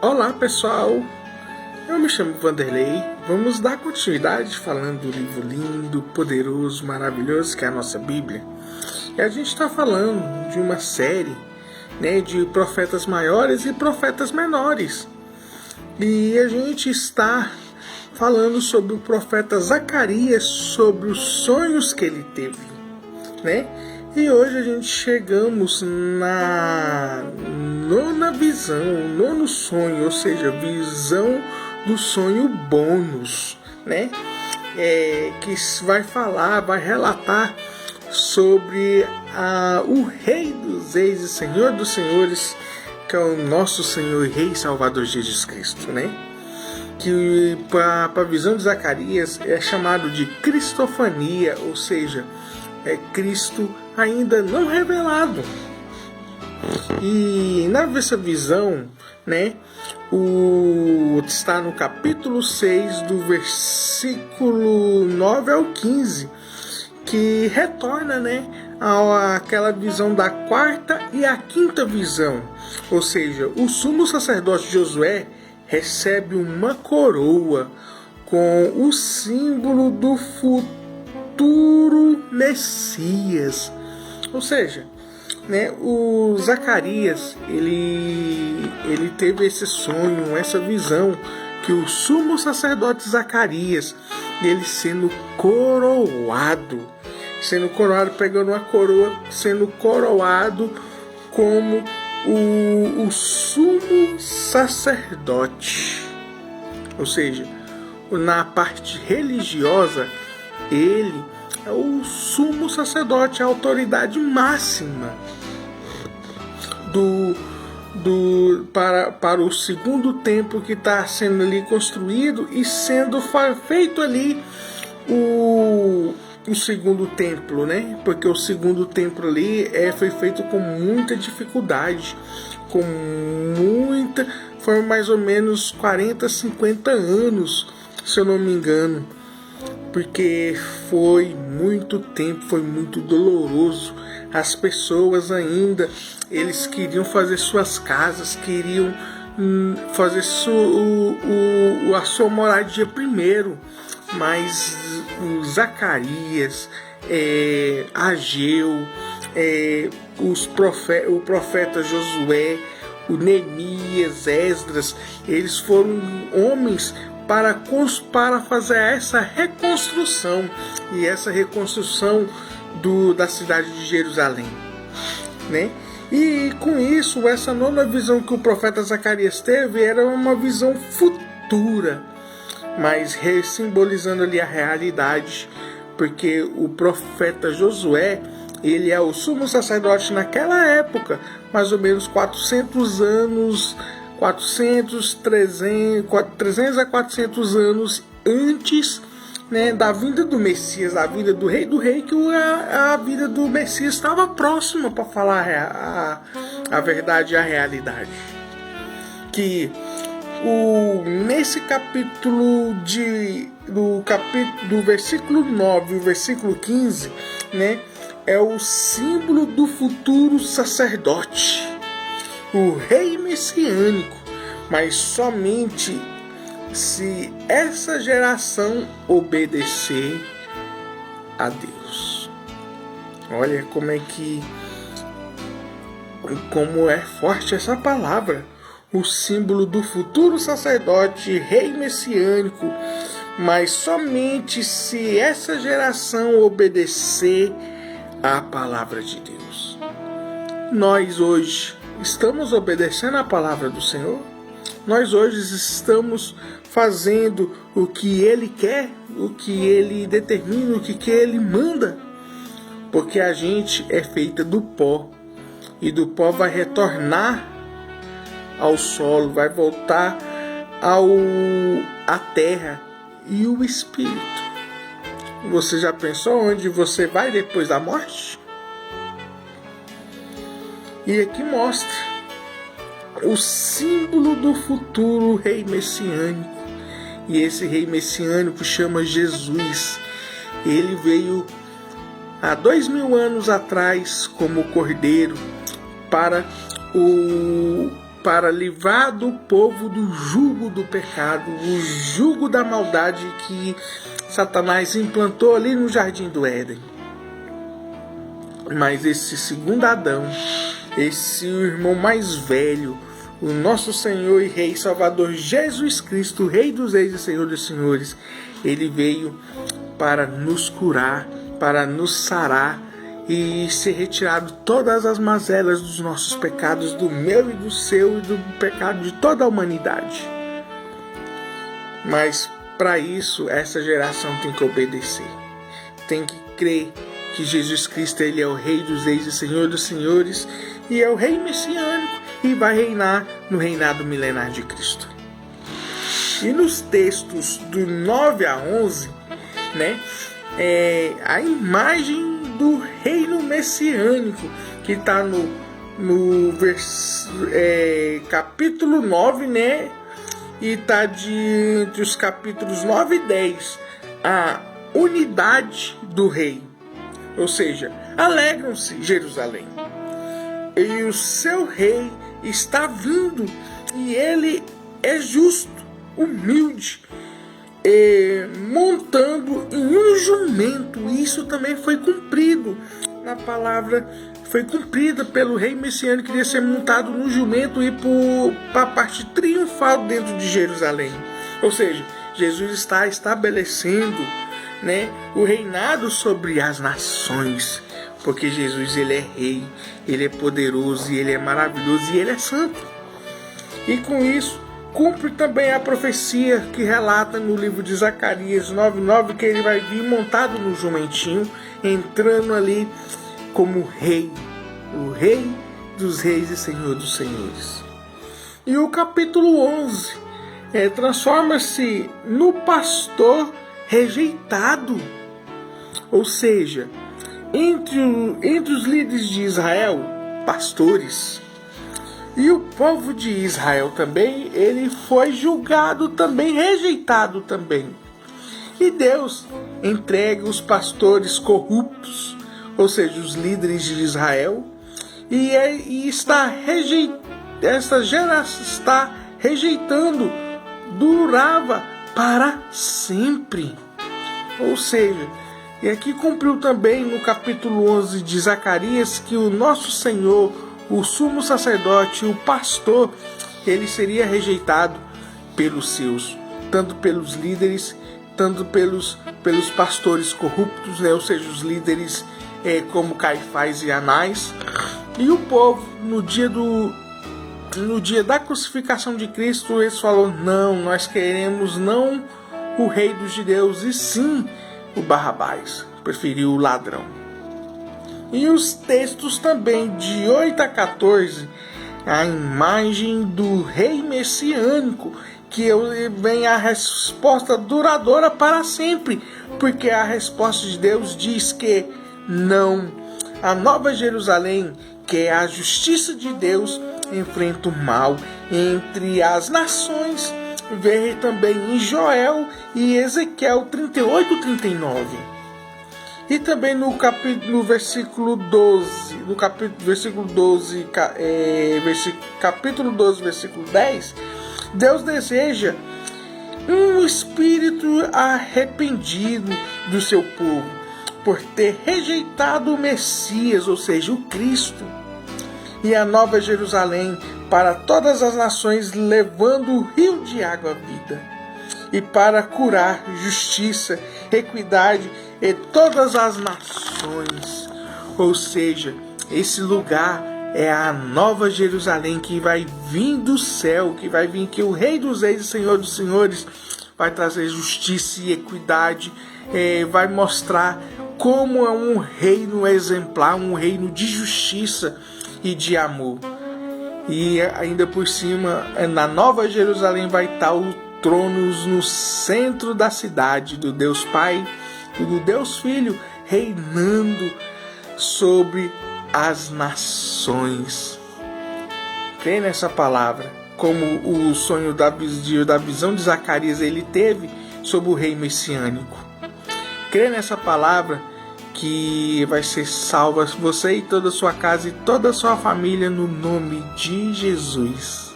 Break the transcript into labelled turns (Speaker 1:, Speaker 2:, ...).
Speaker 1: Olá pessoal, eu me chamo Vanderlei. Vamos dar continuidade falando do livro lindo, poderoso, maravilhoso que é a nossa Bíblia. E a gente está falando de uma série, de profetas maiores e profetas menores. E a gente está falando sobre o profeta Zacarias, sobre os sonhos que ele teve, E hoje a gente chegamos na nona visão, o nono sonho, ou seja, visão do sonho bônus, que vai relatar sobre o Rei dos Reis e Senhor dos Senhores, que é o nosso Senhor e Rei Salvador Jesus Cristo, Que para a visão de Zacarias é chamado de cristofania, ou seja, é Cristo ainda não revelado. E nessa visão, está no capítulo 6, do versículo 9 ao 15, que retorna, àquela visão da quarta e a quinta visão. Ou seja, o sumo sacerdote Josué recebe uma coroa com o símbolo do futuro Messias. Ou seja, o Zacarias ele teve esse sonho, essa visão, que o sumo sacerdote Zacarias, ele sendo coroado, pegando uma coroa, sendo coroado como o sumo sacerdote. Ou seja, na parte religiosa, ele é o sumo sacerdote, a autoridade máxima para o segundo templo que está sendo ali construído e sendo feito ali o segundo templo, Porque o segundo templo ali foi feito com muita dificuldade, foi mais ou menos 40, 50 anos, se eu não me engano, porque foi muito tempo, foi muito doloroso. As pessoas ainda, eles queriam fazer suas casas, queriam fazer a sua moradia primeiro, mas o Zacarias, Ageu, o profeta Josué, o Neemias, Esdras, eles foram homens para fazer essa reconstrução, e essa reconstrução da cidade de Jerusalém, E com isso, essa nona visão que o profeta Zacarias teve era uma visão futura, mas simbolizando ali a realidade, porque o profeta Josué, ele é o sumo sacerdote naquela época, mais ou menos 400 anos, 300 a 400 anos antes, da vinda do Messias, da vinda do Rei, que a vida do Messias estava próxima, para falar a verdade e a realidade. Que nesse capítulo do versículo 9 e o versículo 15, é o símbolo do futuro sacerdote, o rei messiânico, mas somente se essa geração obedecer a Deus. Olha como é forte essa palavra, o símbolo do futuro sacerdote, rei messiânico, mas somente se essa geração obedecer à palavra de Deus. Nós hoje estamos obedecendo a palavra do Senhor? Nós hoje estamos fazendo o que Ele quer, o que Ele determina, o que Ele manda? Porque a gente é feita do pó, e do pó vai retornar ao solo, vai voltar à terra e o Espírito. Você já pensou onde você vai depois da morte? E aqui mostra o símbolo do futuro rei messiânico. E esse rei messiânico chama Jesus. Ele veio há 2000 anos atrás como cordeiro para para livrar do povo do jugo do pecado, o jugo da maldade que Satanás implantou ali no Jardim do Éden. Mas esse segundo Adão, esse irmão mais velho, o nosso Senhor e Rei Salvador Jesus Cristo, Rei dos Reis e Senhor dos Senhores, ele veio para nos curar, para nos sarar e ser retirado todas as mazelas dos nossos pecados, do meu e do seu e do pecado de toda a humanidade. Mas para isso, essa geração tem que obedecer, tem que crer que Jesus Cristo ele é o Rei dos Reis e Senhor dos Senhores e é o Rei Messiânico e vai reinar no reinado milenar de Cristo. E nos textos do 9 a 11, né, a imagem do reino messiânico que está no capítulo 9, né, e está entre os capítulos 9 e 10, a unidade do rei. Ou seja, alegram-se, Jerusalém, e o seu rei está vindo, e ele é justo, humilde, montando em um jumento. Isso também foi cumprido na palavra, foi cumprida pelo rei messiânico, que iria ser montado no jumento e para a parte triunfal dentro de Jerusalém. Ou seja, Jesus está estabelecendo, né, o reinado sobre as nações, porque Jesus ele é rei, ele é poderoso, e ele é maravilhoso e ele é santo. E com isso cumpre também a profecia que relata no livro de Zacarias 9:9 que ele vai vir montado no jumentinho, entrando ali como rei, o Rei dos Reis e Senhor dos Senhores. E o capítulo 11 transforma-se no pastor rejeitado, ou seja, entre os líderes de Israel, pastores, e o povo de Israel também, ele foi julgado também, rejeitado também. E Deus entrega os pastores corruptos, ou seja, os líderes de Israel, essa geração está rejeitando, durava para sempre. Ou seja, e aqui cumpriu também no capítulo 11 de Zacarias que o nosso Senhor, o sumo sacerdote, o pastor, ele seria rejeitado pelos seus, tanto pelos líderes, tanto pelos pastores corruptos, né? Ou seja, os líderes como Caifás e Anás, e o povo no dia da crucificação de Cristo, eles falaram: não, nós queremos não o rei dos judeus, e sim o Barrabás, preferiu o ladrão. E os textos também de 8 a 14, a imagem do rei messiânico, que vem a resposta duradoura para sempre, porque a resposta de Deus diz que não, a Nova Jerusalém, que é a justiça de Deus, enfrenta o mal entre as nações. Vê também em Joel e Ezequiel 38:39. E também no versículo 12, capítulo 12, versículo 10, Deus deseja um espírito arrependido do seu povo, por ter rejeitado o Messias, ou seja, o Cristo, e a Nova Jerusalém para todas as nações, levando o rio de água vida, e para curar justiça, equidade em todas as nações. Ou seja, esse lugar é a Nova Jerusalém que vai vir do céu, que vai vir, que o Rei dos Reis e Senhor dos Senhores vai trazer justiça e equidade, vai mostrar como é um reino exemplar, um reino de justiça e de amor. E ainda por cima, na Nova Jerusalém vai estar o trono no centro da cidade, do Deus Pai e do Deus Filho, reinando sobre as nações. Crê nessa palavra, como o sonho da visão de Zacarias ele teve sobre o rei messiânico. Crê nessa palavra que vai ser salva você e toda a sua casa e toda a sua família no nome de Jesus.